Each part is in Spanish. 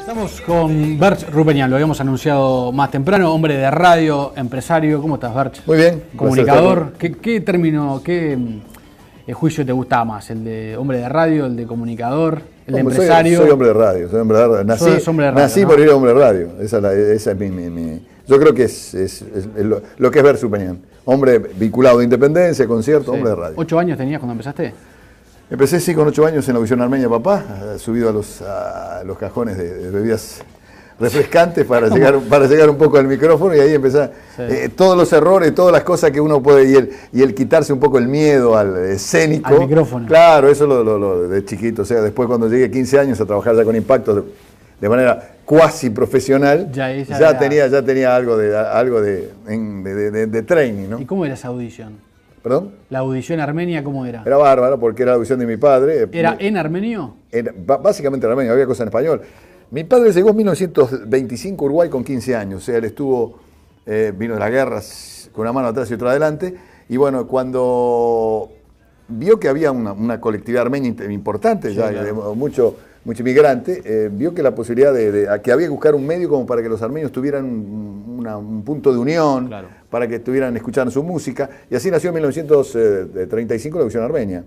Estamos con Berch Rupeñán, lo habíamos anunciado más temprano, hombre de radio, empresario. ¿Cómo estás, Berch? Muy bien. Comunicador. ¿Qué término, qué juicio te gustaba más? ¿El de hombre de radio, el de comunicador, el de empresario? Soy hombre de radio, soy hombre de radio. Nací ¿no? por ir a hombre de radio. Esa es mi. Yo creo que es lo que es Berch Rupeñán. Hombre vinculado a Independencia, concierto, sí. Hombre de radio. 8 años tenías cuando empezaste. Empecé sí con 8 años en la Audición Armenia, papá, subido a los cajones de bebidas refrescantes para llegar un poco al micrófono, y ahí empecé todos los errores, todas las cosas que uno puede, y el quitarse un poco el miedo al escénico. Al micrófono. Claro, eso lo de chiquito. O sea, después cuando llegué 15 años a trabajar ya con Impacto de manera cuasi profesional, ya tenía algo de training, ¿no? ¿Y cómo era esa audición? ¿Perdón? ¿La audición armenia cómo era? Era bárbaro porque era la audición de mi padre. ¿Era en armenio? Básicamente en armenio, había cosas en español. Mi padre llegó en 1925 a Uruguay con 15 años, o sea, él vino de las guerras con una mano atrás y otra adelante, y bueno, cuando vio que había una colectividad armenia importante, sí, ya claro. mucho inmigrante, vio que la posibilidad que había que buscar un medio como para que los armenios tuvieran un punto de unión, claro. Para que estuvieran escuchando su música, y así nació en 1935 la Audición Armenia.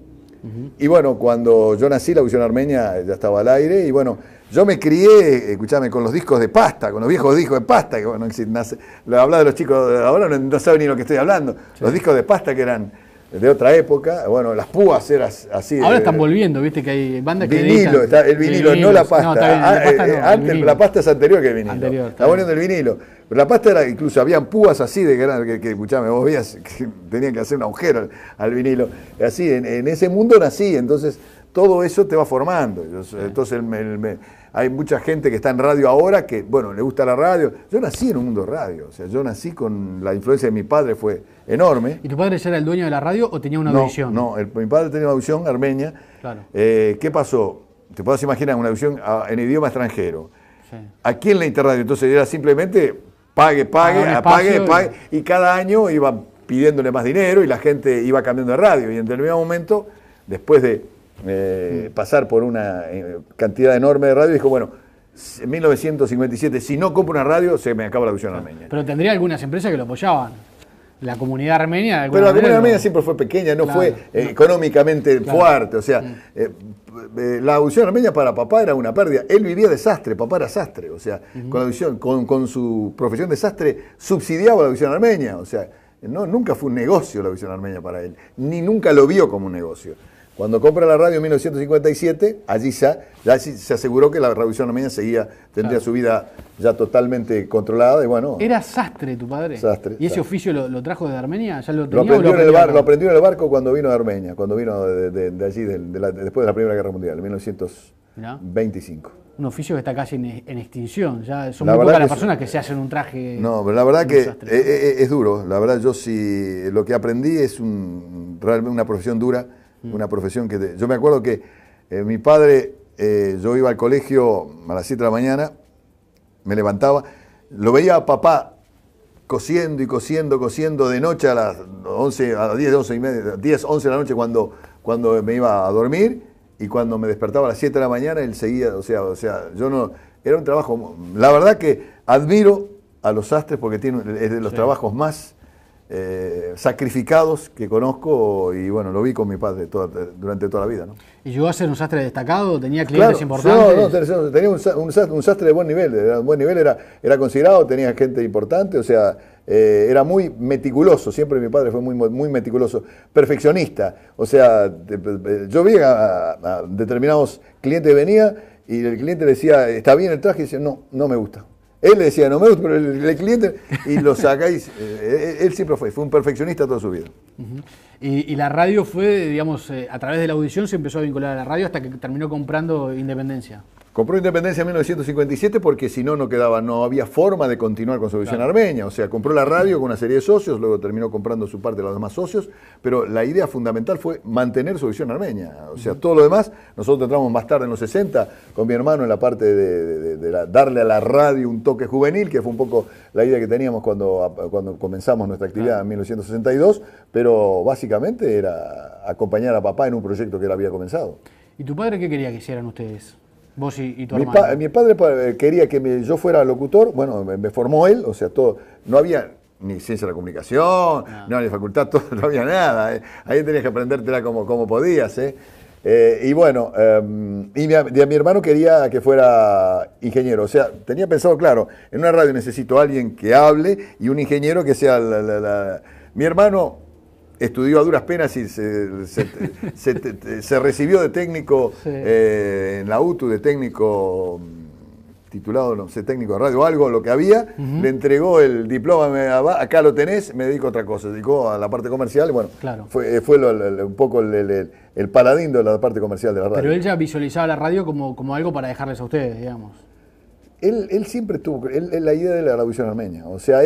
Y bueno, cuando yo nací, la Audición Armenia ya estaba al aire, y bueno, yo me crié, escuchame, con los discos de pasta, con los viejos discos de pasta, que bueno, habla de los chicos de ahora, no saben ni lo que estoy hablando, sí. Los discos de pasta que eran de otra época, bueno, las púas eran así. Ahora están volviendo, viste que hay bandas que vinilo, el vinilo, no la pasta. No, antes la pasta es anterior que el vinilo. Está volviendo el vinilo. Pero la pasta era, incluso habían púas así de grande, que escuchame, vos veías que tenían que hacer un agujero al vinilo. Así, en ese mundo nací, entonces todo eso te va formando. Entonces hay mucha gente que está en radio ahora que, bueno, le gusta la radio. Yo nací en un mundo de radio, o sea, yo nací con la influencia de mi padre, fue enorme. ¿Y tu padre ya era el dueño de la radio o tenía una audición? No, mi padre tenía una audición armenia. Claro. ¿Qué pasó? Te puedes imaginar una audición en idioma extranjero. Sí. Aquí en la Interradio, entonces era simplemente pague, y cada año iba pidiéndole más dinero y la gente iba cambiando de radio, y en determinado momento, después de pasar por una cantidad enorme de radio, dijo, bueno, en 1957, si no compro una radio, se me acaba la audición armenia. Pero tendría algunas empresas que lo apoyaban. La comunidad armenia... Pero la comunidad armenia siempre fue pequeña, no fue económicamente fuerte, o sea, la audición armenia para papá era una pérdida. Él vivía de sastre, papá era sastre, o sea, con la audición, con su profesión de sastre subsidiaba la audición armenia, o sea, nunca fue un negocio la audición armenia para él, ni nunca lo vio como un negocio. Cuando compra la radio en 1957, allí ya se aseguró que la audición armenia tendría su vida ya totalmente contrada, y bueno... ¿Era sastre tu padre? Sastre. ¿Y ese oficio lo trajo de Armenia? ¿Ya lo aprendió lo aprendió en el barco cuando vino de Armenia, cuando vino de allí, después de la Primera Guerra Mundial, en 1925. Un oficio que está casi en extinción, ya son muy pocas las personas que se hacen un traje... No, pero la verdad que es duro, la verdad yo sí, lo que aprendí es realmente una profesión dura, una profesión que... Yo me acuerdo que mi padre, yo iba al colegio a las 7 de la mañana, me levantaba, lo veía a papá cosiendo y cosiendo de noche a las 11, a las 10, 11 y media, 10, 11 de la noche cuando me iba a dormir, y cuando me despertaba a las 7 de la mañana él seguía, o sea, yo no... Era un trabajo... La verdad que admiro a los sastres porque es de los trabajos más... sacrificados que conozco, y bueno, lo vi con mi padre durante toda la vida, ¿no? ¿Y llegó a ser un sastre destacado? ¿Tenía clientes importantes? No, tenía un sastre de buen nivel, era considerado, tenía gente importante, o sea, era muy meticuloso, siempre mi padre fue muy meticuloso, perfeccionista, o sea, yo vi a determinados clientes que venía y el cliente le decía, ¿está bien el traje? Y decía, no me gusta. Él le decía, no me gusta, pero el cliente, y lo sacáis, él siempre fue un perfeccionista toda su vida. Y la radio fue, digamos, a través de la audición se empezó a vincular a la radio hasta que terminó comprando Independencia. Compró Independencia en 1957 porque si no no había forma de continuar con su audición armenia. O sea, compró la radio con una serie de socios, luego terminó comprando su parte de los demás socios, pero la idea fundamental fue mantener su audición armenia. O sea, todo lo demás, nosotros entramos más tarde en los 60 con mi hermano en la parte de darle a la radio un toque juvenil, que fue un poco la idea que teníamos cuando comenzamos nuestra actividad en 1962, pero básicamente era acompañar a papá en un proyecto que él había comenzado. ¿Y tu padre qué quería que hicieran ustedes? Vos y tu hermano. Mi padre quería que yo fuera locutor, bueno, me formó él, o sea, todo, no había ni ciencia de la comunicación, no, ni facultad, todo, no había nada. Ahí tenías que aprendértela como podías. Y bueno, y mi hermano quería que fuera ingeniero. O sea, tenía pensado, claro, en una radio necesito a alguien que hable y un ingeniero que sea Mi hermano estudió a duras penas y se recibió de técnico en la UTU, de técnico titulado, no sé, técnico de radio o algo, lo que había, le entregó el diploma, acá lo tenés, me dedico a otra cosa, se dedicó a la parte comercial, y bueno, claro. fue un poco el paladín de la parte comercial de la radio. Pero él ya visualizaba la radio como algo para dejarles a ustedes, digamos. Él siempre tuvo la idea de la revolución armenia. O sea,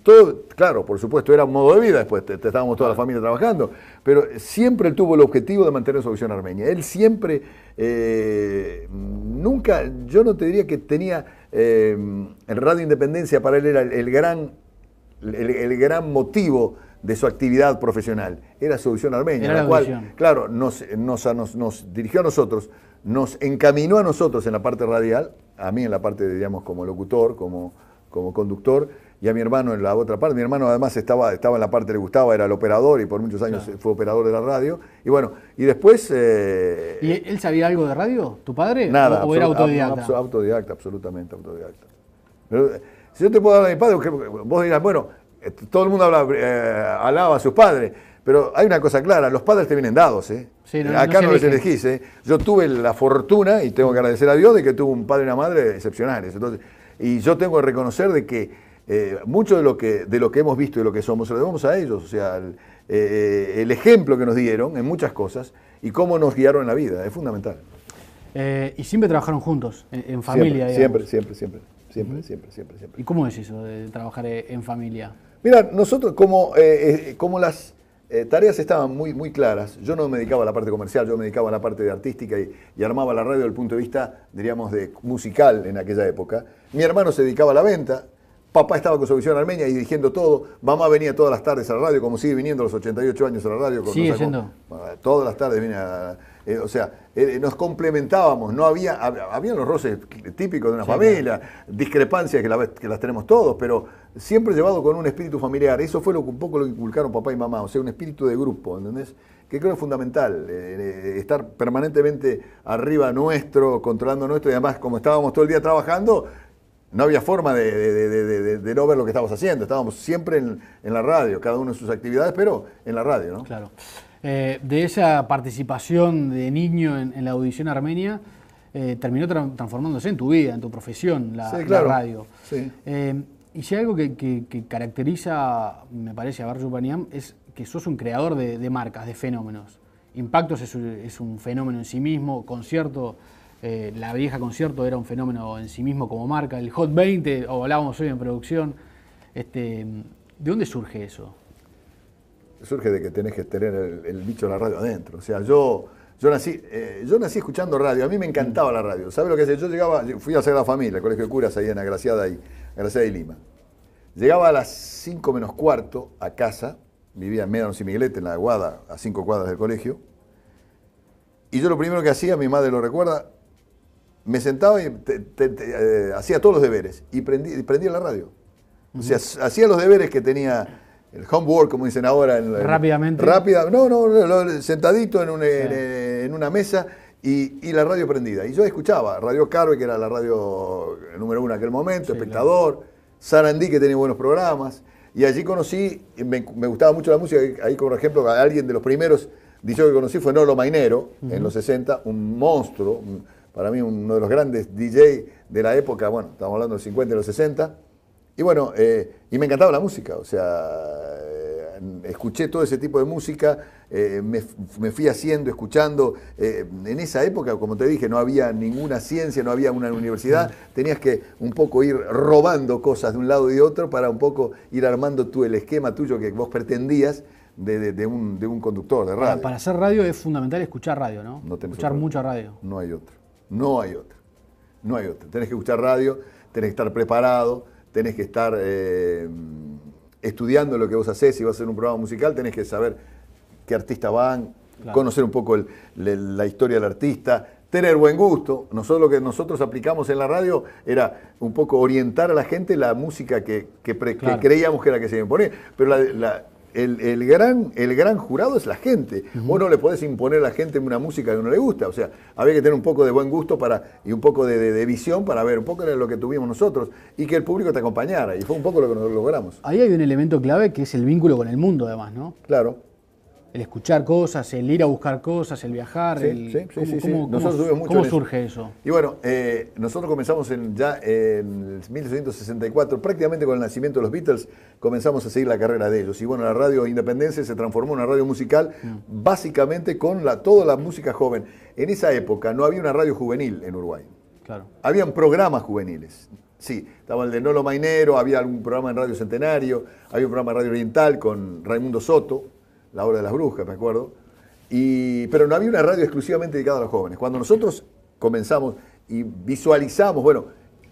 todo, claro, por supuesto, era un modo de vida, después estábamos toda la familia trabajando, pero siempre él tuvo el objetivo de mantener la revolución armenia. Él siempre, nunca, yo no te diría que tenía, el Radio Independencia para él era el gran motivo de su actividad profesional. Era Solución Armenia, la cual, claro, nos dirigió a nosotros, nos encaminó a nosotros en la parte radial, a mí en la parte, digamos, como locutor, como conductor, y a mi hermano en la otra parte. Mi hermano además estaba en la parte que le gustaba, era el operador y por muchos años fue operador de la radio. Y bueno, y después... ¿Y él sabía algo de radio, tu padre? Nada. ¿O era autodidacta? Autodidacta, absolutamente autodidacta. Pero, si yo te puedo hablar de mi padre, vos dirás, bueno, todo el mundo alaba a sus padres, pero hay una cosa clara, los padres te vienen dados, Sí, acá no les elegís, Yo tuve la fortuna, y tengo que agradecer a Dios, de que tuve un padre y una madre excepcionales. Entonces, y yo tengo que reconocer de que mucho de lo que hemos visto y de lo que somos, se lo debemos a ellos. O sea, el ejemplo que nos dieron en muchas cosas y cómo nos guiaron en la vida, es fundamental. Y siempre trabajaron juntos, en familia, siempre. ¿Y cómo es eso de trabajar en familia? Mira, nosotros como las tareas estaban muy claras, yo no me dedicaba a la parte comercial, yo me dedicaba a la parte de artística y armaba la radio desde el punto de vista, diríamos, de musical en aquella época. Mi hermano se dedicaba a la venta, papá estaba con Solución Armenia y dirigiendo todo, mamá venía todas las tardes a la radio, como sigue viniendo a los 88 años a la radio. ¿Sigue yendo? Todas las tardes viene o sea, nos complementábamos, no habían los roces típicos de una familia, discrepancias que las tenemos todos, pero siempre llevado con un espíritu familiar. Eso fue un poco lo que inculcaron papá y mamá, o sea, un espíritu de grupo, ¿entendés? Que creo es fundamental, estar permanentemente arriba nuestro, controlando nuestro, y además como estábamos todo el día trabajando, no había forma de no ver lo que estábamos haciendo, estábamos siempre en la radio, cada uno en sus actividades, pero en la radio, ¿no? Claro. De esa participación de niño en la audición armenia, terminó transformándose en tu vida, en tu profesión, la radio. Sí. Y si algo que caracteriza, me parece, a Barrio Paniam, es que sos un creador de marcas, de fenómenos. Impactos es un fenómeno en sí mismo, Concierto, la vieja Concierto era un fenómeno en sí mismo como marca, el Hot 20, o hablábamos hoy en producción. ¿De dónde surge eso? Surge de que tenés que tener el bicho de la radio adentro. O sea, yo nací escuchando radio, a mí me encantaba la radio. ¿Sabes lo que hacía? Yo fui a Sagrada Familia, el colegio de curas ahí en Agraciada y Lima. Llegaba a las 5 menos cuarto a casa, vivía en Médanos y Miguelete, en la Aguada, a 5 cuadras del colegio, y yo lo primero que hacía, mi madre lo recuerda, me sentaba y hacía todos los deberes, y prendía la radio. O sea, hacía los deberes que tenía... El homework, como dicen ahora. Rápidamente. Sentadito en una mesa y la radio prendida. Y yo escuchaba Radio Carve, que era la radio número 1 en aquel momento, Espectador, claro. Sarandí, que tenía buenos programas. Y allí conocí, me gustaba mucho la música. Ahí, por ejemplo, alguien de los primeros DJs que conocí fue Nolo Mainero, en los 60, un monstruo, para mí uno de los grandes DJs de la época, bueno, estamos hablando de los 50 y los 60. Y bueno, y me encantaba la música, o sea, escuché todo ese tipo de música, me fui escuchando. En esa época, como te dije, no había ninguna ciencia, no había una universidad, tenías que un poco ir robando cosas de un lado y de otro para un poco ir armando el esquema tuyo que vos pretendías de un conductor de radio. Para hacer radio es fundamental escuchar radio, ¿no? Escuchar mucha radio. No hay otro. Tenés que escuchar radio, tenés que estar preparado. Tenés que estar estudiando lo que vos hacés. Si vas a hacer un programa musical, tenés que saber qué artistas van, claro. Conocer un poco la historia del artista, tener buen gusto. Lo que nosotros aplicamos en la radio era un poco orientar a la gente la música que creíamos que era que se iba a imponer. Pero el gran jurado es la gente. Vos no le podés imponer a la gente una música que no le gusta. O sea, había que tener un poco de buen gusto y un poco de visión para ver un poco de lo que tuvimos nosotros y que el público te acompañara. Y fue un poco lo que nos logramos. Ahí hay un elemento clave que es el vínculo con el mundo, además, ¿no? Claro. El escuchar cosas, el ir a buscar cosas, el viajar. ¿Cómo surge eso? Y bueno, nosotros comenzamos ya en 1964, prácticamente con el nacimiento de los Beatles, comenzamos a seguir la carrera de ellos. Y bueno, la radio Independencia se transformó en una radio musical, básicamente con toda la música joven. En esa época no había una radio juvenil en Uruguay. Claro. Habían programas juveniles. Sí, estaba el de Nolo Mainero, había algún programa en Radio Centenario, había un programa en Radio Oriental con Raimundo Soto, La Hora de las Brujas, me acuerdo. Pero no había una radio exclusivamente dedicada a los jóvenes. Cuando nosotros comenzamos y visualizamos, bueno,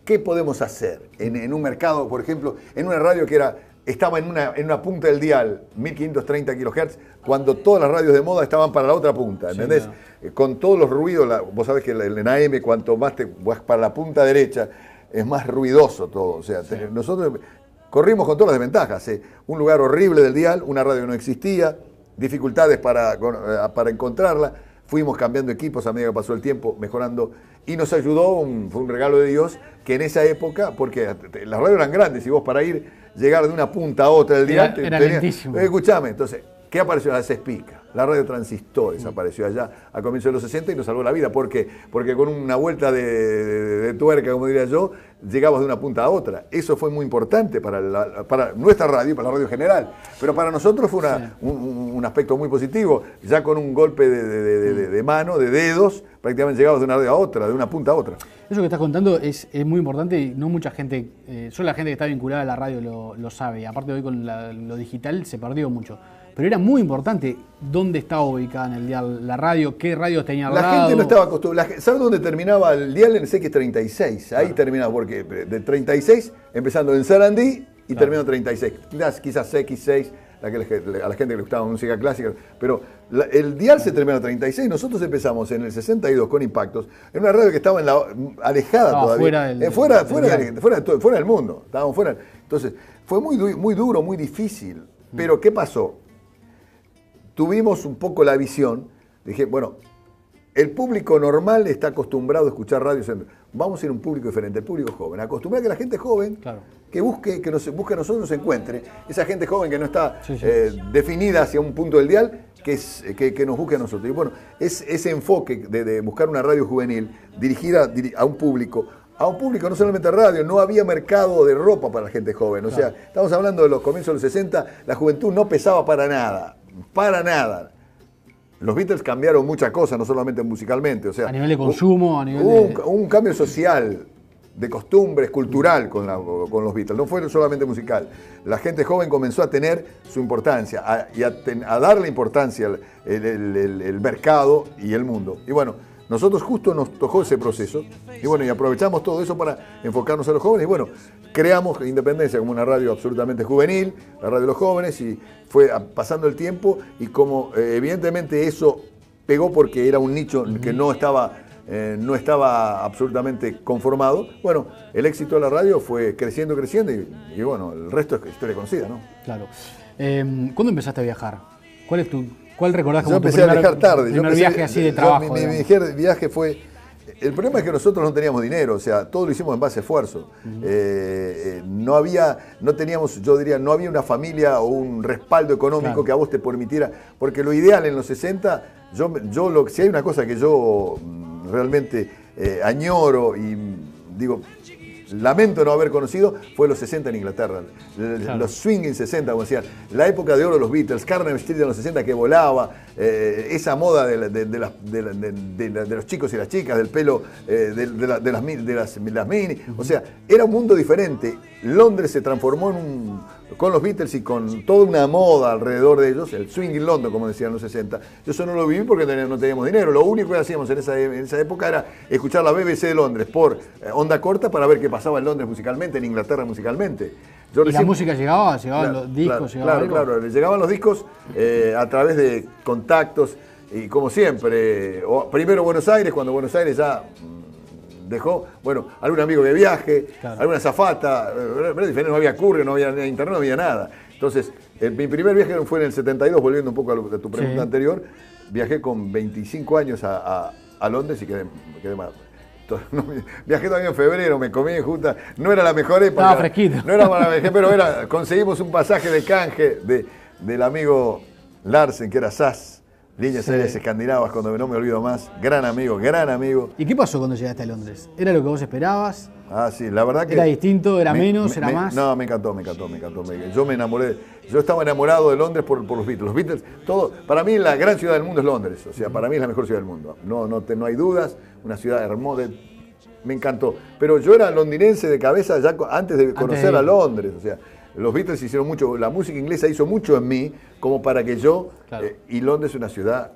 ¿qué podemos hacer en un mercado, por ejemplo, en una radio que estaba en una punta del dial, 1530 kHz, cuando todas las radios de moda estaban para la otra punta, ¿entendés? Sí, claro. Con todos los ruidos, vos sabés que en AM, cuanto más te vas para la punta derecha, es más ruidoso todo. O sea, sí. Nosotros corrimos con todas las desventajas. Un lugar horrible del dial, una radio que no existía, dificultades para encontrarla. Fuimos cambiando equipos a medida que pasó el tiempo, mejorando. Y nos ayudó, fue un regalo de Dios, que en esa época, porque las radios eran grandes, y vos para llegar de una punta a otra del dial, era lentísimo. Escuchame, entonces, ¿qué apareció? La Cespica. La radio Transistores apareció allá a comienzos de los 60 y nos salvó la vida. ¿Por qué? Porque con una vuelta de tuerca, como diría yo, llegamos de una punta a otra. Eso fue muy importante para nuestra radio, para la radio general. Pero para nosotros fue un aspecto muy positivo. Ya con un golpe de mano, de dedos, prácticamente llegamos de una radio a otra, de una punta a otra. Eso que estás contando es muy importante y no mucha gente, solo la gente que está vinculada a la radio lo sabe. Y aparte hoy con lo digital se perdió mucho. Pero era muy importante dónde estaba ubicada en el dial la radio, qué radios tenía al lado. La gente no estaba acostumbrada. ¿Sabes dónde terminaba el dial? En el CX36. Ahí terminaba, porque de 36, empezando en Sarandí y terminando en 36. Quizás CX6, a la gente que le gustaba música clásica. Pero el dial se terminó en 36. Nosotros empezamos en el 62 con Impactos, en una radio que estaba alejada todavía. Fuera del mundo. Estábamos fuera. Entonces, fue muy duro, muy difícil. Pero, ¿qué pasó? Tuvimos un poco la visión, dije, bueno, el público normal está acostumbrado a escuchar radio, vamos a ir a un público diferente, el público joven, acostumbrar a que la gente joven, claro, que busque a nosotros, nos encuentre, esa gente joven que no está definida hacia un punto del dial, que nos busque a nosotros. Y bueno, ese enfoque de buscar una radio juvenil dirigida a un público, no solamente radio, no había mercado de ropa para la gente joven. O sea, estamos hablando de los comienzos de los 60, la juventud no pesaba para nada. Para nada. Los Beatles cambiaron muchas cosas, no solamente musicalmente. O sea, a nivel de consumo, a nivel un cambio social, de costumbres, cultural con los Beatles. No fue solamente musical. La gente joven comenzó a tener su importancia a darle importancia el mercado y el mundo. Y bueno, nosotros justo nos tocó ese proceso y bueno, y aprovechamos todo eso para enfocarnos a los jóvenes y bueno, creamos Independencia como una radio absolutamente juvenil, la radio de los jóvenes, y fue pasando el tiempo y como evidentemente eso pegó porque era un nicho que no estaba absolutamente conformado, bueno, el éxito de la radio fue creciendo y bueno, el resto es historia conocida, ¿no? Claro. ¿Cuándo empezaste a viajar? ¿Cuál recordás como tu primer viaje así de trabajo? Mi viaje fue... El problema es que nosotros no teníamos dinero, o sea, todo lo hicimos en base a esfuerzo. No teníamos, yo diría, no había una familia o un respaldo económico que a vos te permitiera, porque lo ideal en los 60, si hay una cosa que yo realmente añoro y digo, lamento no haber conocido, fue los 60 en Inglaterra. Los swinging 60, como decían, la época de oro de los Beatles, Carnaby Street en los 60 que volaba, esa moda de los chicos y las chicas, del pelo de las mini. O sea, era un mundo diferente. Londres se transformó con los Beatles y con toda una moda alrededor de ellos, el swing in London, como decían los 60. Yo eso no lo viví porque no teníamos dinero. Lo único que hacíamos en esa época era escuchar la BBC de Londres por onda corta para ver qué pasaba en Londres musicalmente, en Inglaterra musicalmente. ¿La música llegaban los discos? Claro, llegaban los discos a través de contactos. y como siempre, primero Buenos Aires, cuando Buenos Aires ya dejó, bueno, algún amigo de viaje, claro, alguna azafata, era diferente, no había curry, no había internet, no había nada. Entonces, mi primer viaje fue en el 72, volviendo un poco a tu pregunta anterior. Viajé con 25 años a Londres y quedé mal. Viajé también en febrero, me comí en justa, no era la mejor época. Estaba fresquito. No era la mejor, pero conseguimos un pasaje de canje del amigo Larsen, que era SAS, Líneas Aéreas Escandinavas, cuando no me olvido más. Gran amigo, gran amigo. ¿Y qué pasó cuando llegaste a Londres? ¿Era lo que vos esperabas? Ah, sí, la verdad que... ¿Era distinto? ¿Era menos? ¿Era más? No, me encantó. Yo me enamoré. Yo estaba enamorado de Londres por los Beatles. Los Beatles, todo, para mí la gran ciudad del mundo es Londres. O sea, para mí es la mejor ciudad del mundo. No hay dudas. Una ciudad hermosa. Me encantó. Pero yo era londinense de cabeza ya antes de conocer a Londres. O sea, los Beatles hicieron mucho, la música inglesa hizo mucho en mí, como para que yo... Claro. Y Londres es una ciudad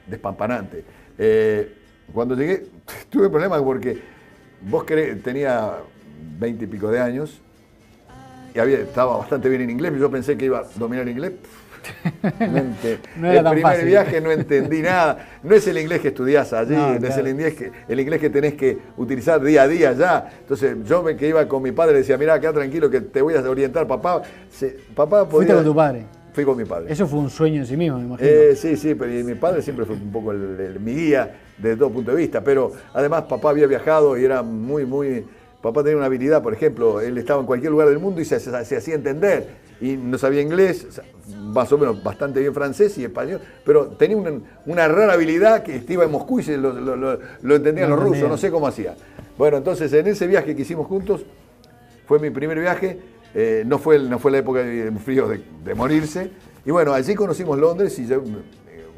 despampanante. Cuando llegué, tuve problemas porque... tenía 20 y pico de años y estaba bastante bien en inglés, yo pensé que iba a dominar el inglés. No era el primer viaje no entendí nada. No es el inglés que estudiás allí, no es el inglés que tenés que utilizar día a día ya. Entonces yo que iba con mi padre le decía, mirá, queda tranquilo que te voy a orientar, papá. ¿Fuiste con tu padre? Fui con mi padre. Eso fue un sueño en sí mismo, me imagino. Sí, pero mi padre siempre fue un poco mi guía desde todo punto de vista, pero además papá había viajado y era papá tenía una habilidad, por ejemplo, él estaba en cualquier lugar del mundo y se hacía entender, y no sabía inglés, más o menos bastante bien francés y español, pero tenía una rara habilidad que iba en Moscú y lo entendían los rusos, no sé cómo hacía. Bueno, entonces en ese viaje que hicimos juntos, fue mi primer viaje. No fue la época de frío de morirse. Y bueno, allí conocimos Londres y yo,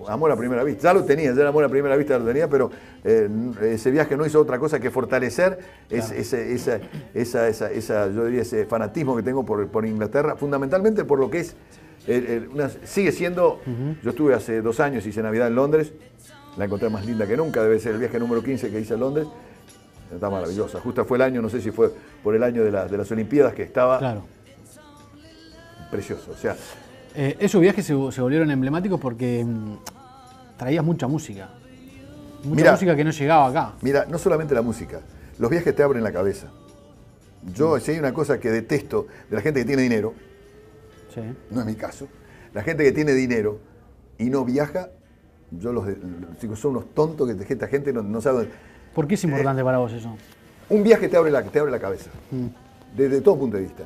amor a primera vista. Ya lo tenía, ya el amor a primera vista lo tenía, pero ese viaje no hizo otra cosa que fortalecer yo diría, ese fanatismo que tengo por Inglaterra, fundamentalmente por lo que es, sigue siendo, yo estuve hace 2 años, hice Navidad en Londres, la encontré más linda que nunca, debe ser el viaje número 15 que hice a Londres. Está maravillosa. Justo fue el año, no sé si fue por el año de las Olimpiadas, que estaba precioso. O sea, esos viajes se volvieron emblemáticos porque traías mucha música. Música que no llegaba acá. Mira, no solamente la música, los viajes te abren la cabeza. Yo, si hay una cosa que detesto de la gente que tiene dinero, no es mi caso, la gente que tiene dinero y no viaja, yo los digo, son unos tontos que esta gente no sabe. ¿Por qué es importante para vos eso? Un viaje te abre la cabeza, desde todo punto de vista.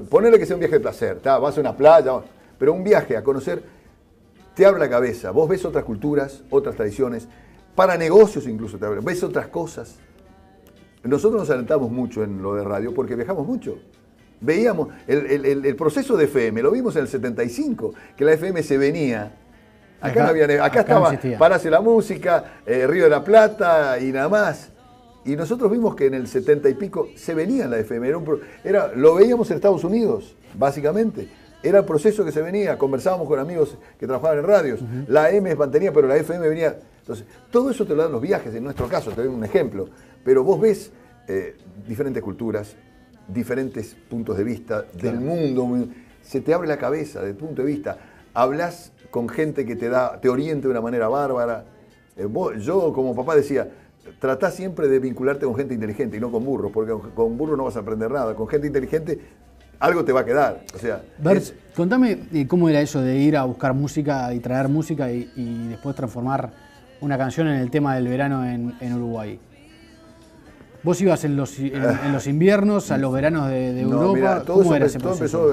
Ponerle que sea un viaje de placer, vas a una playa, pero un viaje a conocer te abre la cabeza. Vos ves otras culturas, otras tradiciones, para negocios incluso te abre, ves otras cosas. Nosotros nos alentamos mucho en lo de radio porque viajamos mucho. Veíamos el proceso de FM, lo vimos en el 75, que la FM se venía. Acá estaba Palacio de la Música, Río de la Plata y nada más. Y nosotros vimos que en el 70 y pico se venía la FM. Lo veíamos en Estados Unidos, básicamente. Era el proceso que se venía. Conversábamos con amigos que trabajaban en radios. La AM se mantenía, pero la FM venía. Entonces, todo eso te lo dan los viajes, en nuestro caso, te doy un ejemplo. Pero vos ves diferentes culturas, diferentes puntos de vista del mundo. Se te abre la cabeza desde tu punto de vista. Hablas con gente que te oriente de una manera bárbara. Yo, como papá, decía, tratá siempre de vincularte con gente inteligente y no con burros, porque con burros no vas a aprender nada. Con gente inteligente algo te va a quedar. O sea, Bert, contame cómo era eso de ir a buscar música y traer música y después transformar una canción en el tema del verano en Uruguay. Vos ibas en los inviernos, a los veranos de Europa. Mirá, ¿Cómo era ese proceso?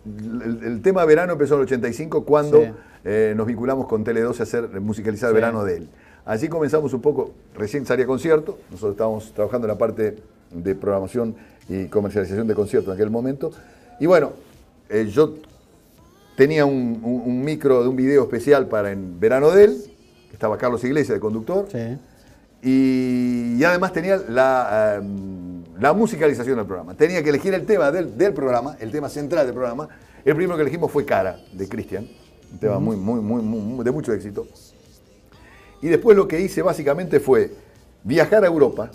El tema verano empezó en el 85 cuando nos vinculamos con Tele12 a hacer musicalizar el verano de él. Allí comenzamos un poco, recién salía concierto, nosotros estábamos trabajando en la parte de programación y comercialización de conciertos en aquel momento. Y bueno, yo tenía un micro de un video especial para en verano de él, que estaba Carlos Iglesias de conductor. Y además tenía la musicalización del programa. Tenía que elegir el tema del programa, el tema central del programa. El primero que elegimos fue Cara, de Cristian, un tema de mucho éxito. Y después lo que hice básicamente fue viajar a Europa,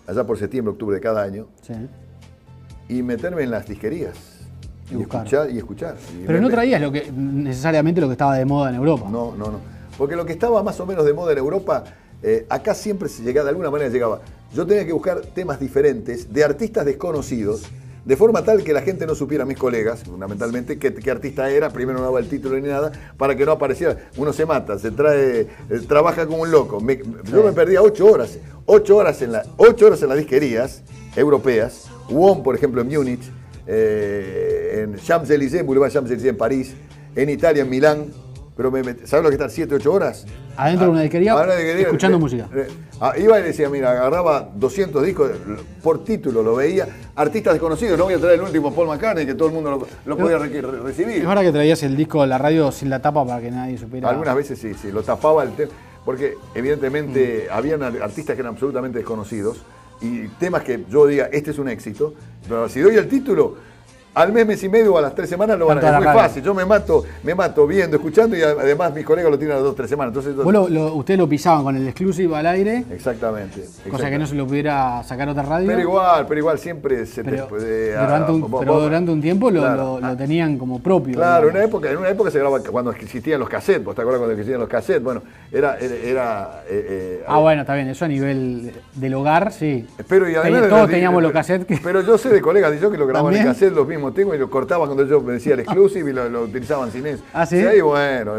allá por septiembre, octubre de cada año, y meterme en las disquerías. y escuchar. Pero no traías necesariamente lo que estaba de moda en Europa. No. Porque lo que estaba más o menos de moda en Europa, acá siempre se llegaba, de alguna manera llegaba. Yo tenía que buscar temas diferentes de artistas desconocidos, de forma tal que la gente no supiera, mis colegas, fundamentalmente, qué artista era, primero no daba el título ni nada, para que no apareciera. Uno se mata, trabaja como un loco. Yo me perdía 8 horas. 8 horas en las disquerías europeas. WOM, por ejemplo, en Múnich, en Champs-Élysées, Boulevard Champs-Élysées en París, en Italia, en Milán. Pero ¿sabes lo que están 7, 8 horas? Adentro de una disquería, escuchando música. Iba y decía, mira, agarraba 200 discos, por título lo veía, artistas desconocidos, no voy a traer el último Paul McCartney, que todo el mundo lo podía recibir. ¿Es verdad que traías el disco a la radio sin la tapa para que nadie supiera? Algunas veces sí, lo tapaba el tema, porque evidentemente habían artistas que eran absolutamente desconocidos, y temas que yo diga, este es un éxito, pero si doy el título, al mes y medio o a las 3 semanas lo van a ver. Es muy fácil. Yo me mato viendo, escuchando y además mis colegas lo tienen a las 2 o 3 semanas. Entonces, ustedes lo pisaban con el exclusive al aire. Exactamente. Cosa que no se lo pudiera sacar otra radio. Pero igual siempre se te puede. Durante un tiempo lo tenían como propio. Claro, en una época se grababa cuando existían los cassettes. ¿Vos te acuerdas cuando existían los cassettes? Bueno, bueno, está bien, eso a nivel del hogar, sí. Pero y además, todos teníamos los cassettes. Pero yo sé de colegas de yo que lo grababan en cassette, los mismos tengo y lo cortaba cuando yo me decía el exclusive y lo utilizaban sin eso. ¿Ah, sí? Sí, bueno.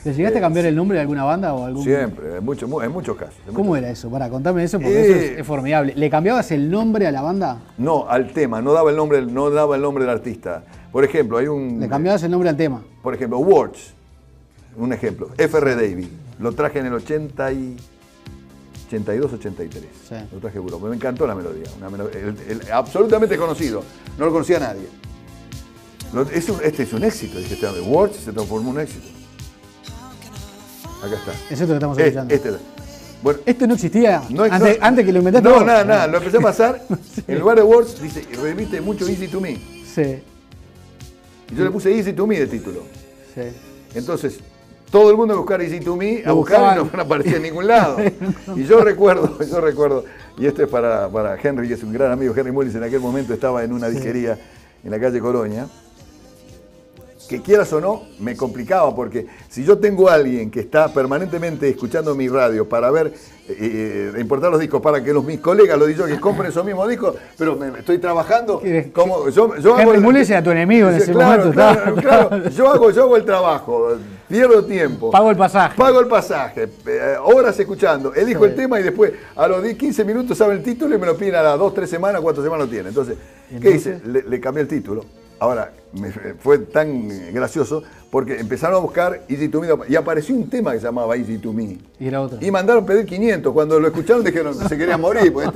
¿Te llegaste a cambiar el nombre de alguna banda o algún? Siempre, en muchos casos. ¿Cómo era eso? Contame eso porque eso es formidable. ¿Le cambiabas el nombre a la banda? No, al tema, no daba el nombre del artista. Por ejemplo, ¿Le cambiabas el nombre al tema? Por ejemplo, Words, un ejemplo, F.R. David, lo traje en el 82, 83. Sí. Lo traje de Europa. Me encantó la melodía. Absolutamente conocido. No lo conocía nadie. Este es un éxito. Dije, Words se transformó en un éxito. Acá está. Es esto que estamos escuchando. Bueno, ¿esto no existía antes que lo inventaste? No, nada. Lo empecé a pasar. Sí. En lugar de Words, dice, repite mucho Easy to Me. Sí. Y yo le puse Easy to Me de título. Sí. Entonces, todo el mundo a buscar Easy to Me, a buscar y no aparecía en ningún lado. Y yo recuerdo, y esto es para Henry, que es un gran amigo, Henry Mullins, en aquel momento estaba en una disquería en la calle Colonia, que quieras o no, me complicaba, porque si yo tengo a alguien que está permanentemente escuchando mi radio para ver, importar los discos, para que mis colegas, los DJs, compren esos mismos discos, pero me estoy trabajando, como yo Henry Mullins era tu enemigo en ese momento. Claro, yo hago el trabajo, pierdo tiempo. Pago el pasaje. Horas escuchando, elijo el tema y después a los 15 minutos sabe el título y me lo piden a las 2, 3 semanas, 4 semanas lo tiene. Entonces, ¿qué hice? Le cambié el título. Ahora, fue tan gracioso porque empezaron a buscar Easy to Me y apareció un tema que se llamaba Easy to Me. Y era otro. Y mandaron pedir 500. Cuando lo escucharon dijeron que se querían morir. Pues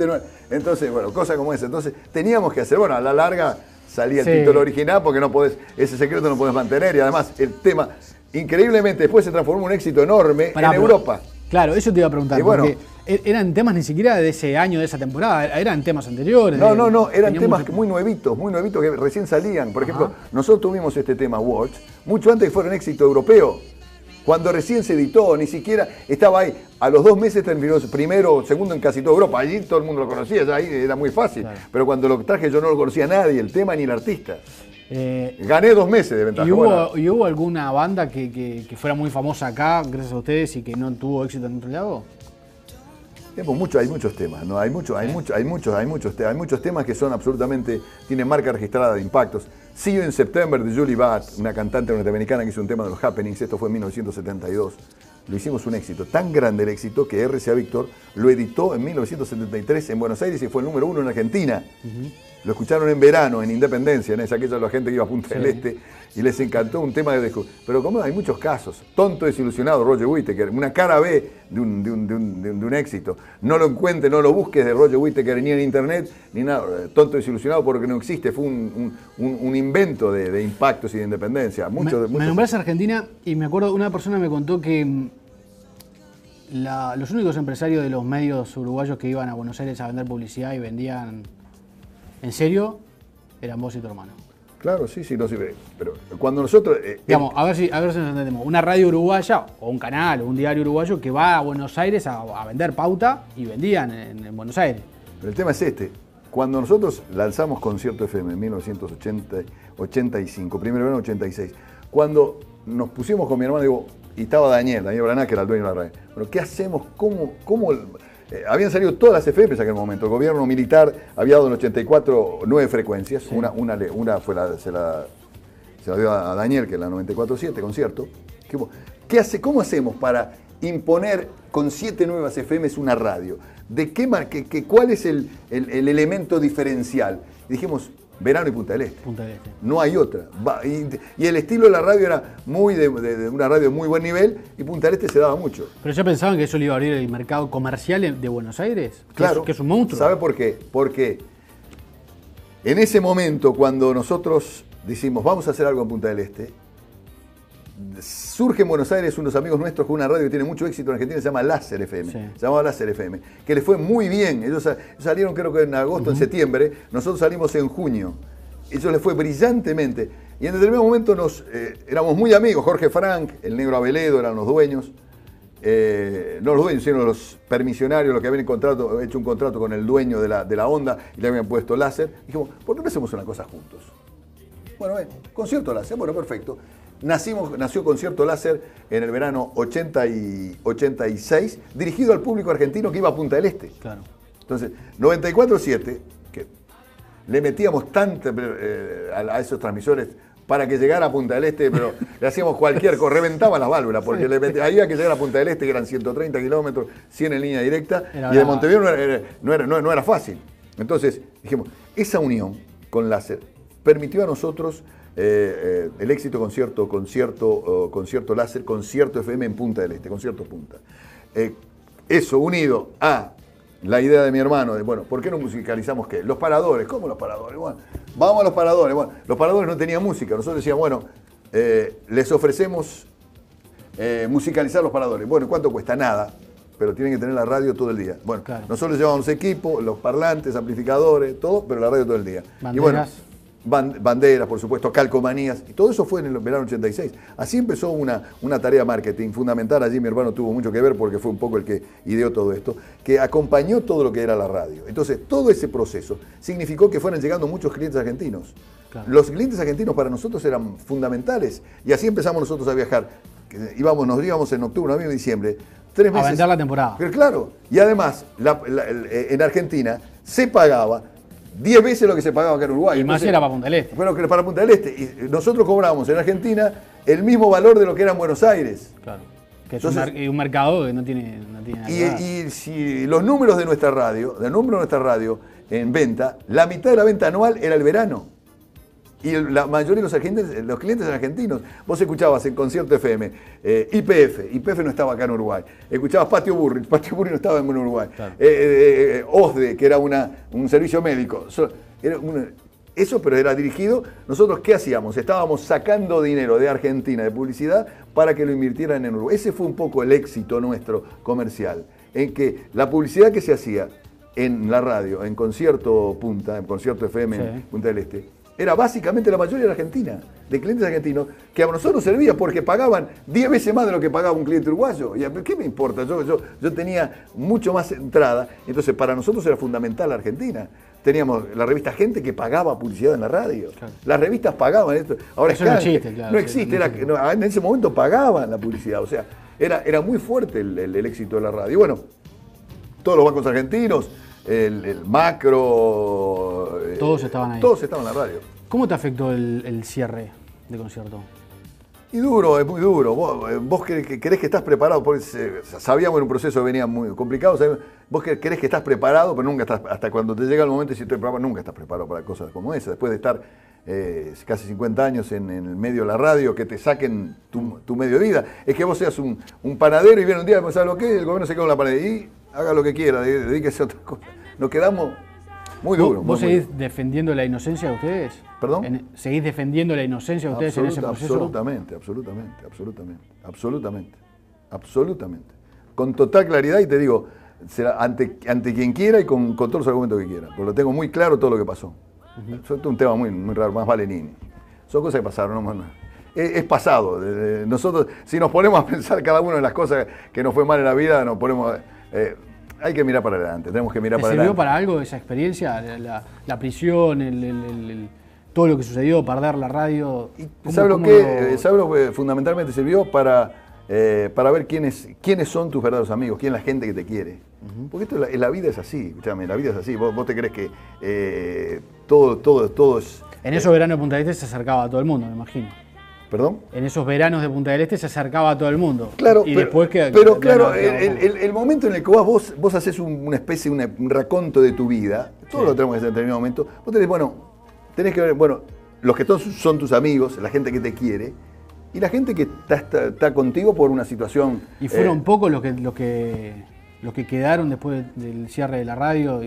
entonces, bueno, cosas como esa. Entonces, teníamos que hacer, bueno, a la larga salía el título original porque no podés, ese secreto no podés mantener. Y además, el tema, increíblemente, después se transformó en un éxito enorme en Europa. Claro, eso te iba a preguntar, porque eran temas ni siquiera de ese año, de esa temporada, eran temas anteriores. No, eran temas muy nuevitos que recién salían. Por ejemplo, nosotros tuvimos este tema Words mucho antes que fuera un éxito europeo. Cuando recién se editó, ni siquiera estaba ahí. A los 2 meses terminó primero o segundo en casi toda Europa. Allí todo el mundo lo conocía, ya ahí era muy fácil. Claro. Pero cuando lo traje yo no lo conocía nadie, el tema ni el artista. Gané 2 meses de ventaja. ¿Y hubo alguna banda que fuera muy famosa acá, gracias a ustedes, y que no tuvo éxito en otro lado? Hay muchos temas, ¿no? Hay muchos temas que son absolutamente, tienen marca registrada de impactos. See You in September de Julie Batt, una cantante norteamericana que hizo un tema de los Happenings, esto fue en 1972. Lo hicimos un éxito, tan grande el éxito que RCA Víctor lo editó en 1973 en Buenos Aires y fue el número 1 en Argentina. Lo escucharon en verano, en Independencia, en aquella la gente que iba a Punta del Este, y les encantó un tema de descubrimiento. Pero como hay muchos casos, Tonto Desilusionado, Roger Whittaker, una cara B de un éxito. No lo encuentres, no lo busques de Roger Whittaker ni en internet, ni nada. Tonto Desilusionado porque no existe, fue un invento de impactos y de independencia. Me nombraste Argentina y me acuerdo, una persona me contó que los únicos empresarios de los medios uruguayos que iban a Buenos Aires a vender publicidad y vendían en serio eran vos y tu hermano. Claro, sí, no sirve. Pero cuando nosotros... digamos, a ver si nos entendemos. Una radio uruguaya, o un canal, o un diario uruguayo que va a Buenos Aires a vender pauta y vendían en Buenos Aires. Pero el tema es este. cuando nosotros lanzamos Concierto FM en 1985, primero en 86, cuando nos pusimos con mi hermano, digo, y estaba Daniel Braná, que era el dueño de la radio. Bueno, ¿qué hacemos? ¿Cómo habían salido todas las FM en aquel momento? El gobierno militar había dado en 84 9 frecuencias. Sí. Una fue se la dio a Daniel, que es la 94.7, concierto. ¿Cómo hacemos para imponer con 7 nuevas FMs una radio? ¿Cuál es el elemento diferencial? Dijimos, Verano y Punta del Este. Punta del Este. No hay otra. Y el estilo de la radio era muy de una radio de muy buen nivel, y Punta del Este se daba mucho. ¿Pero ya pensaban que eso le iba a abrir el mercado comercial de Buenos Aires? Claro. Que es un monstruo. ¿Sabe por qué? Porque en ese momento, cuando nosotros decimos, vamos a hacer algo en Punta del Este, surge en Buenos Aires unos amigos nuestros con una radio que tiene mucho éxito en Argentina, se llama Láser FM, sí. Se llamaba Láser FM, que les fue muy bien. Ellos salieron creo que en agosto, en septiembre, nosotros salimos en junio. Ellos les fue brillantemente. Y en determinado momento éramos muy amigos, Jorge Frank, el Negro Aveledo eran los dueños, no los dueños, sino los permisionarios, los que habían hecho un contrato con el dueño de la onda y le habían puesto Láser. Dijimos, ¿por qué no hacemos una cosa juntos? Bueno, Concierto Láser, bueno, perfecto. Nació Concierto Láser en el verano 86, dirigido al público argentino que iba a Punta del Este. Claro. Entonces, 94.7, que le metíamos tanto a esos transmisores para que llegara a Punta del Este, pero le hacíamos cualquier cosa, reventaban las válvulas, porque había que llegar a Punta del Este, que eran 130 kilómetros, 100 en línea directa, y de Montevideo no era fácil. Entonces, dijimos, esa unión con Láser permitió a nosotros el éxito concierto Láser, Concierto FM en Punta del Este, Concierto Punta. Eso unido a la idea de mi hermano de, bueno, ¿por qué no musicalizamos qué? Los paradores. ¿Cómo los paradores? Bueno, vamos a los paradores. Bueno, los paradores no tenían música. Nosotros decíamos, bueno, les ofrecemos musicalizar los paradores. Bueno, ¿cuánto cuesta? Nada. Pero tienen que tener la radio todo el día. Bueno, claro. Nosotros llevábamos equipo, los parlantes, amplificadores, todo, pero la radio todo el día. Banderas. Y bueno, banderas, por supuesto, calcomanías, y todo eso fue en el verano 86. Así empezó una tarea de marketing fundamental. Allí mi hermano tuvo mucho que ver porque fue un poco el que ideó todo esto, que acompañó todo lo que era la radio. Entonces, todo ese proceso significó que fueran llegando muchos clientes argentinos. Claro. Los clientes argentinos para nosotros eran fundamentales, y así empezamos nosotros a viajar. Nos íbamos en octubre, noviembre y diciembre, 3 meses. A vender la temporada. Pero claro, y además, en Argentina se pagaba 10 veces lo que se pagaba acá en Uruguay. Y más era para Punta del Este. Bueno, que para Punta del Este. Y nosotros cobrábamos en Argentina el mismo valor de lo que era en Buenos Aires. Claro. Que es un mercado que no tiene nada. Y si los números de nuestra radio, en venta, la mitad de la venta anual era el verano. Y la mayoría de los clientes eran argentinos. Vos escuchabas en Concierto FM, YPF no estaba acá en Uruguay. Escuchabas Patio Burri no estaba en Uruguay. Claro. OSDE, que era un servicio médico. Eso, pero era dirigido. Nosotros, ¿qué hacíamos? Estábamos sacando dinero de Argentina, de publicidad, para que lo invirtieran en Uruguay. Ese fue un poco el éxito nuestro comercial, en que la publicidad que se hacía en la radio, en Concierto Punta, en Concierto FM, sí, en Punta del Este, era básicamente la mayoría de Argentina, de clientes argentinos, que a nosotros nos servía porque pagaban 10 veces más de lo que pagaba un cliente uruguayo. ¿Y qué me importa? Yo tenía mucho más entrada, entonces para nosotros era fundamental la Argentina. Teníamos la revista Gente que pagaba publicidad en la radio. Claro. Las revistas pagaban esto. Ahora eso no existe, claro. No existe, en ese momento pagaban la publicidad. O sea, era muy fuerte el éxito de la radio. Y bueno, todos los bancos argentinos, el Macro, todos estaban ahí. Todos estaban en la radio. ¿Cómo te afectó el cierre de concierto? Y duro, es muy duro. Vos creés que estás preparado, porque sabíamos en un proceso que venía muy complicado. Vos creés que estás preparado, pero nunca estás, hasta cuando te llega el momento y si estoy preparado, nunca estás preparado para cosas como esa. Después de estar casi 50 años en el medio de la radio, que te saquen tu medio de vida. Es que vos seas un panadero y viene un día y ¿sabes lo que? El gobierno se queda en la pared y haga lo que quiera, dedíquese a otra cosa. Nos quedamos muy duros. ¿Vos seguís defendiendo la inocencia de ustedes? ¿Perdón? ¿Seguís defendiendo la inocencia de ustedes en ese proceso? Absolutamente. Con total claridad, y te digo, será ante quien quiera y con todos los argumentos que quiera. Porque lo tengo muy claro todo lo que pasó. Eso es un tema muy raro, más vale ni. Son cosas que pasaron, no. Es pasado. Nosotros, si nos ponemos a pensar cada una de las cosas que nos fue mal en la vida, nos ponemos... hay que mirar para adelante, tenemos que mirar ¿Te para sirvió adelante. para algo esa experiencia? La prisión, todo lo que sucedió, perder la radio. ¿Sabes lo que fundamentalmente sirvió para ver quiénes son tus verdaderos amigos, quién es la gente que te quiere? Porque esto, la vida es así, escúchame, la vida es así. Vos te crees que todo es... En esos veranos de Punta del Este se acercaba a todo el mundo, me imagino. ¿Perdón? En esos veranos de Punta del Este se acercaba a todo el mundo. Claro, y pero, después pero claro, el momento en el que vos haces una especie, un raconto de tu vida, todos lo tenemos que hacer en determinado momento, vos tenés que ver, los que son tus amigos, la gente que te quiere, y la gente que está contigo por una situación... ¿Y fueron pocos los que quedaron después del cierre de la radio?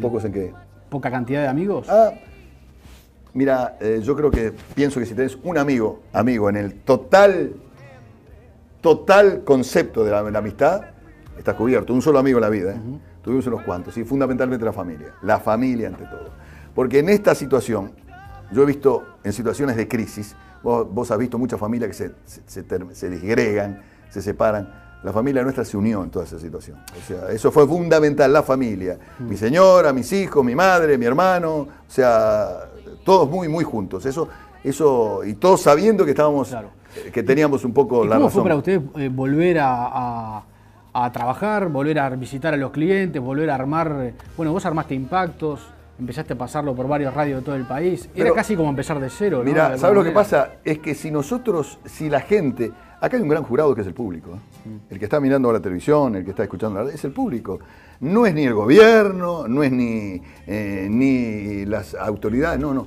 ¿Pocos en qué? ¿Poca cantidad de amigos? Mira, yo pienso que si tenés un amigo en el total concepto de la amistad, estás cubierto. Un solo amigo en la vida, tuvimos unos cuantos, y fundamentalmente la familia ante todo. Porque en esta situación, yo he visto en situaciones de crisis, vos has visto muchas familias que se disgregan, se separan. La familia nuestra se unió en toda esa situación. O sea, eso fue fundamental, la familia. Mi señora, mis hijos, mi madre, mi hermano, o sea, todos muy, muy juntos. Eso, y todos sabiendo que estábamos, claro, que teníamos un poco la razón. ¿Cómo fue para ustedes volver a trabajar, volver a visitar a los clientes, volver a armar? Bueno, vos armaste Impactos, empezaste a pasarlo por varias radios de todo el país. Era casi como empezar de cero, ¿no? Mira, ¿sabes lo que pasa? Es que si la gente... Acá hay un gran jurado que es el público. El que está mirando la televisión, el que está escuchando la radio, es el público. No es ni el gobierno, no es ni las autoridades, no.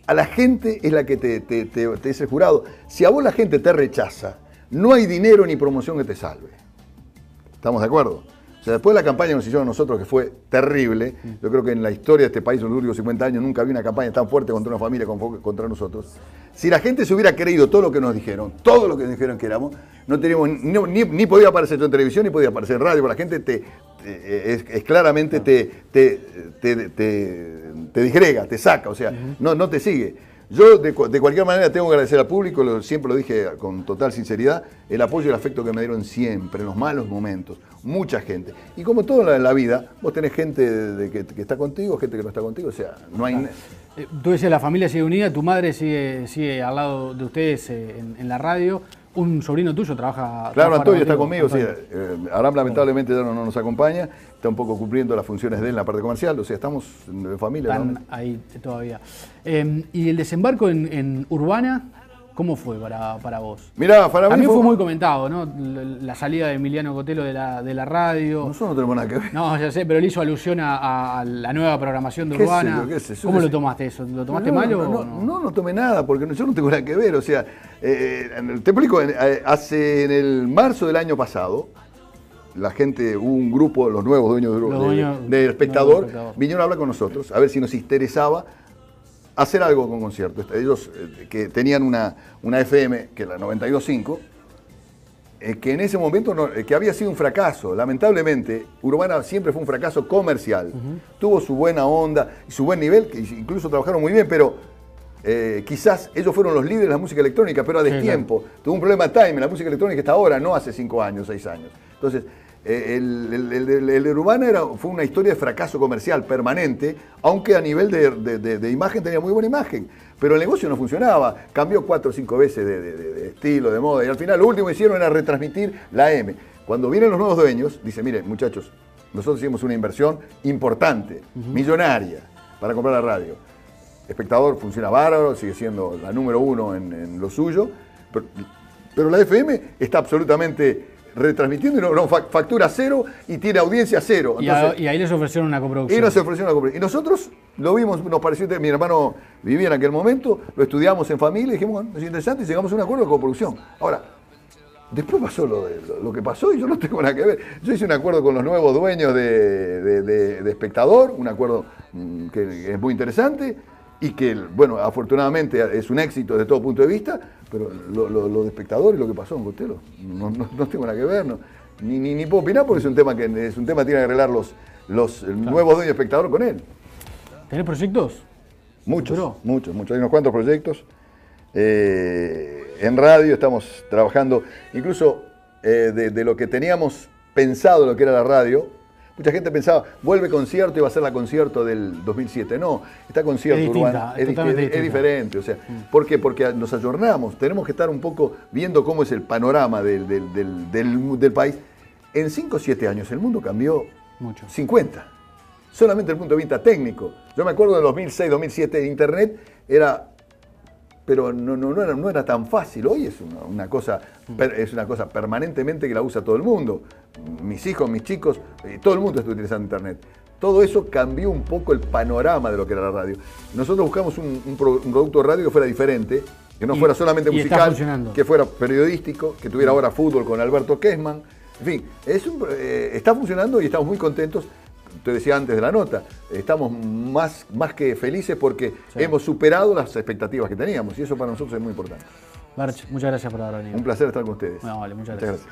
A la gente es la que te es el jurado. Si a vos la gente te rechaza, no hay dinero ni promoción que te salve. ¿Estamos de acuerdo? O sea, después de la campaña que nos hicieron nosotros, que fue terrible, yo creo que en la historia de este país, en los últimos 50 años, nunca había una campaña tan fuerte contra una familia como contra nosotros. Si la gente se hubiera creído todo lo que nos dijeron, todo lo que nos dijeron que éramos, no teníamos ni podía aparecer yo en televisión, ni podía aparecer en radio, porque la gente claramente te disgrega, te saca, o sea, no te sigue. Yo de cualquier manera tengo que agradecer al público, siempre lo dije con total sinceridad, el apoyo y el afecto que me dieron siempre, en los malos momentos, mucha gente. Y como todo en la vida, vos tenés gente que está contigo, gente que no está contigo, o sea, no hay... Tú decías, la familia sigue unida, tu madre sigue al lado de ustedes en la radio. Un sobrino tuyo trabaja... Claro, Antonio está conmigo, sí. Aram lamentablemente ya no nos acompaña, está un poco cumpliendo las funciones de él en la parte comercial, o sea, estamos en familia. Están ahí todavía. ¿Y el desembarco en Urbana, cómo fue para vos? Mirá, para mí también fue muy comentado, ¿no? La salida de Emiliano Cotelo de la radio. Nosotros no tenemos nada que ver. No, ya sé, pero él hizo alusión a la nueva programación de Urbana. ¿Cómo lo tomaste eso? ¿Lo tomaste mal o no? No tomé nada, porque yo no tengo nada que ver. O sea, te explico, en el marzo del año pasado, la gente, hubo un grupo, los nuevos dueños del Espectador, vinieron a hablar con nosotros, a ver si nos interesaba hacer algo con conciertos. Ellos que tenían una FM, que era la 92.5, que en ese momento que había sido un fracaso. Lamentablemente, Urbana siempre fue un fracaso comercial. Tuvo su buena onda y su buen nivel, que incluso trabajaron muy bien, pero quizás ellos fueron los líderes de la música electrónica, pero a destiempo. Claro. Tuvo un problema de time, la música electrónica está ahora, no hace 5 años, 6 años. Entonces, el de Urbana fue una historia de fracaso comercial permanente, aunque a nivel de imagen tenía muy buena imagen, pero el negocio no funcionaba, cambió 4 o 5 veces de estilo, de moda, y al final lo último que hicieron era retransmitir la M. Cuando vienen los nuevos dueños, dicen, miren muchachos, nosotros hicimos una inversión importante, millonaria, para comprar la radio. Espectador funciona bárbaro, sigue siendo la número 1 en lo suyo, pero la FM está absolutamente retransmitiendo y no factura cero y tiene audiencia cero. Entonces, y ahí les ofrecieron una coproducción. Y nos ofrecieron una coproducción. Y nosotros lo vimos, nos pareció, mi hermano vivía en aquel momento, lo estudiamos en familia y dijimos, bueno, es interesante y llegamos a un acuerdo de coproducción. Ahora, después pasó lo que pasó y yo no tengo nada que ver. Yo hice un acuerdo con los nuevos dueños de Espectador, un acuerdo que es muy interesante y que, bueno, afortunadamente es un éxito desde todo punto de vista, pero lo de Espectador y lo que pasó en Cotelo, no tengo nada que ver, ni puedo opinar porque es un tema que tienen que arreglar los nuevos dueños de Espectador con él. ¿Tenés proyectos? Muchos. Hay unos cuantos proyectos. En radio estamos trabajando, incluso de lo que teníamos pensado, lo que era la radio, Mucha gente pensaba, vuelve concierto y va a ser la concierto del 2007. No, esta concierto urbano es diferente. O sea, ¿por qué? Porque nos ayornamos, tenemos que estar un poco viendo cómo es el panorama del país. En 5 o 7 años el mundo cambió mucho. 50. Solamente desde el punto de vista técnico. Yo me acuerdo de 2006, 2007, Internet era... Pero no era tan fácil. Hoy es una cosa permanentemente que la usa todo el mundo. Mis hijos, mis chicos, todo el mundo está utilizando Internet. Todo eso cambió un poco el panorama de lo que era la radio. Nosotros buscamos un producto de radio que fuera diferente, que no fuera solamente musical, que fuera periodístico, que tuviera ahora fútbol con Alberto Kessman. En fin, está funcionando y estamos muy contentos. Te decía antes de la nota, estamos más que felices porque hemos superado las expectativas que teníamos y eso para nosotros es muy importante. Barch, muchas gracias por haber venido. Un placer estar con ustedes. No, vale, muchas gracias.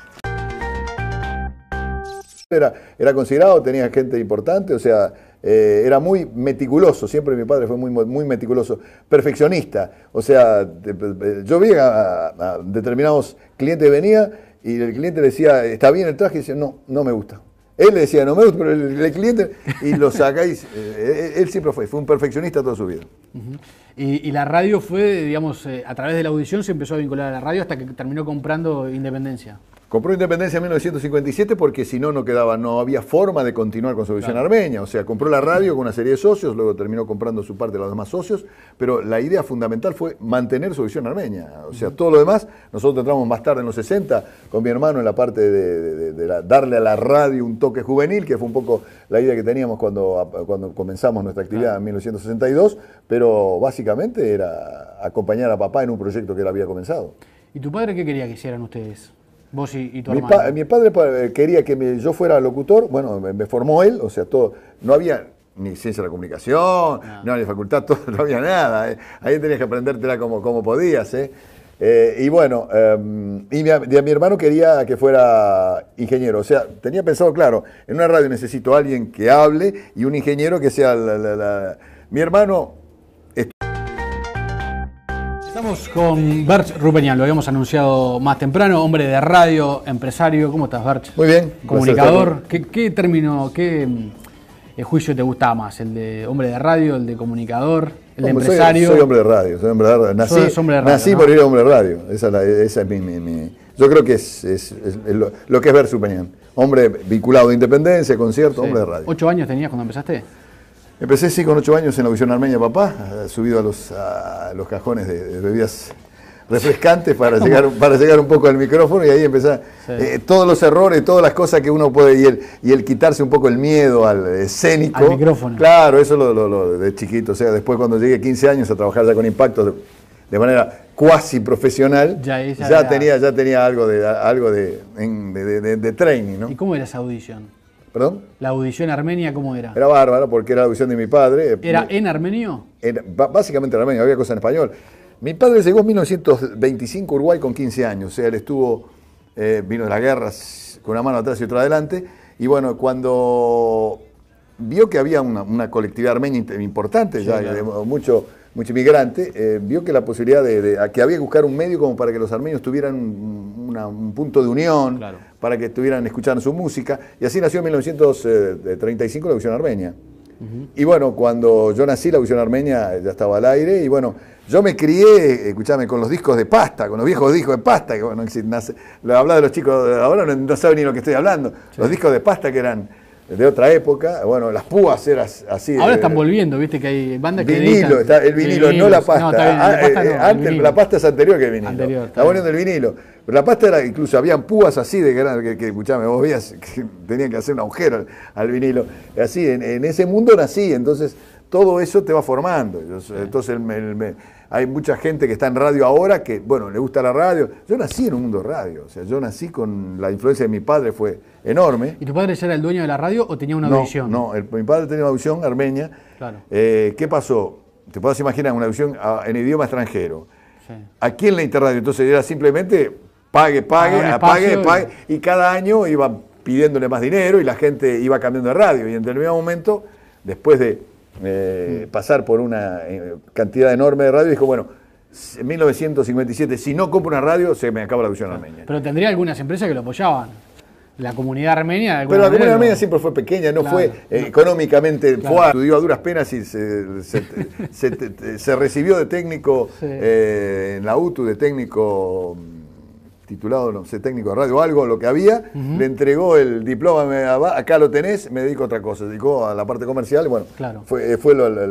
Era considerado, tenía gente importante, o sea, era muy meticuloso, siempre mi padre fue muy meticuloso, perfeccionista, o sea, yo vi a determinados clientes venía y el cliente le decía, ¿está bien el traje? Y decía, no me gusta. Él le decía, no me gusta, pero el cliente, y lo sacáis, él siempre fue un perfeccionista toda su vida. Y la radio fue, digamos, a través de la audición se empezó a vincular a la radio hasta que terminó comprando Independencia. Compró Independencia en 1957 porque si no, no había forma de continuar con su audición armenia. O sea, compró la radio con una serie de socios, luego terminó comprando su parte de los demás socios, pero la idea fundamental fue mantener su audición armenia. O sea, todo lo demás, nosotros entramos más tarde en los 60 con mi hermano en la parte de darle a la radio un toque juvenil, que fue un poco la idea que teníamos cuando comenzamos nuestra actividad en 1962, pero básicamente era acompañar a papá en un proyecto que él había comenzado. ¿Y tu padre qué quería que hicieran ustedes? Vos y tu hermano. Mi padre quería que yo fuera locutor, bueno, me formó él, o sea, todo, no había ni ciencia de la comunicación, no había facultad, no había nada, ahí tenías que aprendértela como podías, y bueno, y mi hermano quería que fuera ingeniero, o sea, tenía pensado, claro, en una radio necesito a alguien que hable y un ingeniero que sea mi hermano. Estamos con Barch Rupeñán, lo habíamos anunciado más temprano, hombre de radio, empresario. ¿Cómo estás, Barch? Muy bien. Comunicador. ¿Qué término, qué juicio te gustaba más? ¿El de hombre de radio, el de comunicador, el de empresario? Soy hombre de radio, soy hombre de radio. Nací por ir a hombre de radio. Esa es mi. Yo creo que es lo que es Barch Rupeñán. Hombre vinculado a Independencia, concierto, hombre de radio. ¿8 años tenías cuando empezaste? Empecé sí con 8 años en la audición armenia, papá, subido a los cajones de bebidas refrescantes para llegar un poco al micrófono y ahí empecé todos los errores, todas las cosas que uno puede y el quitarse un poco el miedo al escénico. Al micrófono. Claro, eso lo de chiquito. O sea, después cuando llegué 15 años a trabajar ya con Impacto de manera cuasi profesional, ya tenía algo de training, ¿no? ¿Y cómo era esa audición? ¿Perdón? ¿La audición armenia cómo era? Era bárbara porque era la audición de mi padre. ¿Era en armenio? Básicamente en armenio, había cosas en español. Mi padre llegó en 1925 a Uruguay con 15 años, o sea, él vino de las guerras con una mano atrás y otra adelante, y bueno, cuando vio que había una colectividad armenia importante, mucho inmigrante, vio que la posibilidad que había que buscar un medio como para que los armenios tuvieran un punto de unión, para que estuvieran escuchando su música, y así nació en 1935 la audición armenia. Y bueno, cuando yo nací la audición armenia ya estaba al aire, y bueno, yo me crié, escuchame, con los discos de pasta, con los viejos discos de pasta, que bueno, hablaba de los chicos, ahora no saben ni lo que estoy hablando, los discos de pasta que eran de otra época, bueno, las púas eran así. Ahora están volviendo, viste que hay bandas que vinilo, está el vinilo, no la pasta. No, está bien, antes la pasta es anterior que el vinilo. Está poniendo el vinilo. Pero la pasta era, incluso habían púas así de que escuchame, vos veías que tenían que hacer un agujero al vinilo. Así, en ese mundo nací, entonces todo eso te va formando. Entonces hay mucha gente que está en radio ahora que, bueno, le gusta la radio. Yo nací en un mundo de radio, o sea, yo nací con la influencia de mi padre, fue enorme. ¿Y tu padre ya era el dueño de la radio o tenía una audición? No, mi padre tenía una audición armenia. Claro. ¿Qué pasó? Te podés imaginar una audición en idioma extranjero. Sí. Aquí en la Interradio, entonces era simplemente pague, y cada año iba pidiéndole más dinero y la gente iba cambiando de radio. Y en determinado momento, después de pasar por una cantidad enorme de radio, dijo, bueno, en 1957, si no compro una radio, se me acaba la audición armenia. Pero tendría algunas empresas que lo apoyaban. la comunidad armenia... Pero la comunidad armenia siempre fue pequeña, no fue económicamente, estudió a duras penas y se recibió de técnico en la UTU, de técnico titulado, no sé, técnico de radio o algo, lo que había, le entregó el diploma, acá lo tenés, me dedico a otra cosa, se dedicó a la parte comercial, y bueno, fue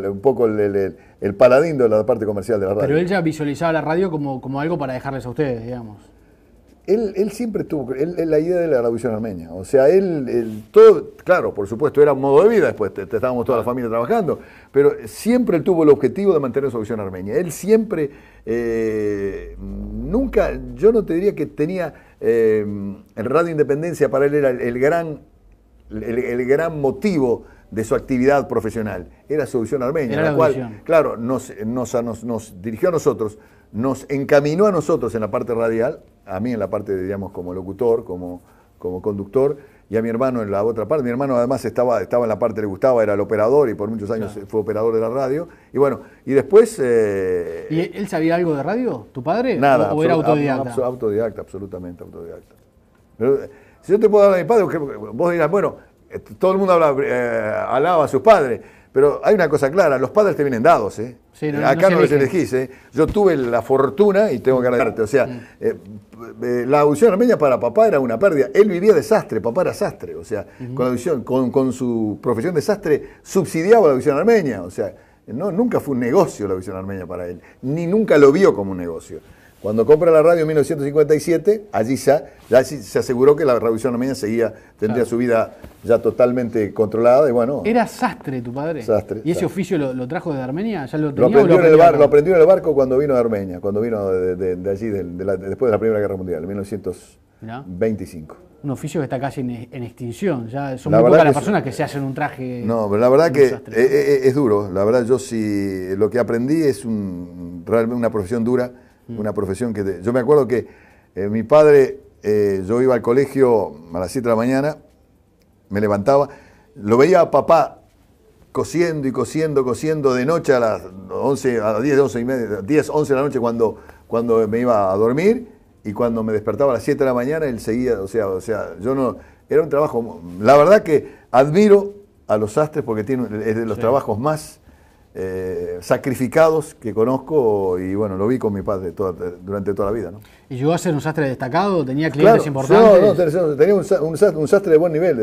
un poco el paladín de la parte comercial de la radio. Pero él ya visualizaba la radio como algo para dejarles a ustedes, digamos. Él siempre tuvo la idea de la Radiovisión Armenia. O sea, todo, claro, por supuesto, era un modo de vida, después estábamos toda la familia trabajando, pero siempre él tuvo el objetivo de mantener su visión armenia. Él siempre, nunca, yo no te diría que tenía, el Radio Independencia para él era el gran motivo de su actividad profesional. Era su visión armenia, la cual, claro, nos dirigió a nosotros, nos encaminó a nosotros en la parte radial, a mí en la parte, digamos, como locutor, como conductor, y a mi hermano en la otra parte. Mi hermano además estaba en la parte, le gustaba, era el operador y por muchos años fue operador de la radio. Y bueno, y después... ¿Y él sabía algo de radio, tu padre? Nada. ¿O era autodidacta? Autodidacta, absolutamente autodidacta. Pero, si yo te puedo hablar de mi padre, vos dirás, bueno, todo el mundo alaba a sus padres, pero hay una cosa clara, los padres te vienen dados, ¿eh? Sí, acá no les elegís, ¿eh? Yo tuve la fortuna y tengo que agradecerte, o sea, la audición armenia para papá era una pérdida. Él vivía de sastre, papá era sastre, o sea, con su profesión de sastre subsidiaba la audición armenia, o sea, nunca fue un negocio la audición armenia para él, ni nunca lo vio como un negocio. Cuando compra la radio en 1957, allí ya se aseguró que la Radiovisión Armenia tendría su vida ya totalmente contrallada y bueno. ¿Era sastre tu padre? Sastre. ¿Y ese oficio lo trajo de Armenia? ¿Ya lo tenía? Lo aprendió en el barco cuando vino de Armenia, cuando vino de allí, después de la Primera Guerra Mundial, en 1925. Un oficio que está casi en extinción, ya son muy pocas las personas que se hacen un traje. No, pero la verdad que es duro, la verdad yo sí, lo que aprendí es realmente una profesión dura. Una profesión que... Yo me acuerdo que mi padre, yo iba al colegio a las 7 de la mañana, me levantaba, lo veía a papá cosiendo y cosiendo de noche a las 11, a las 10, 11 y media, 10, 11 de la noche cuando me iba a dormir, y cuando me despertaba a las 7 de la mañana él seguía, o sea, yo no... Era un trabajo... La verdad que admiro a los sastres porque es de los trabajos más... sacrificados que conozco y bueno, lo vi con mi padre durante toda la vida, ¿no? ¿Y llegó a ser un sastre destacado? ¿Tenía clientes importantes? No, tenía un sastre de buen nivel,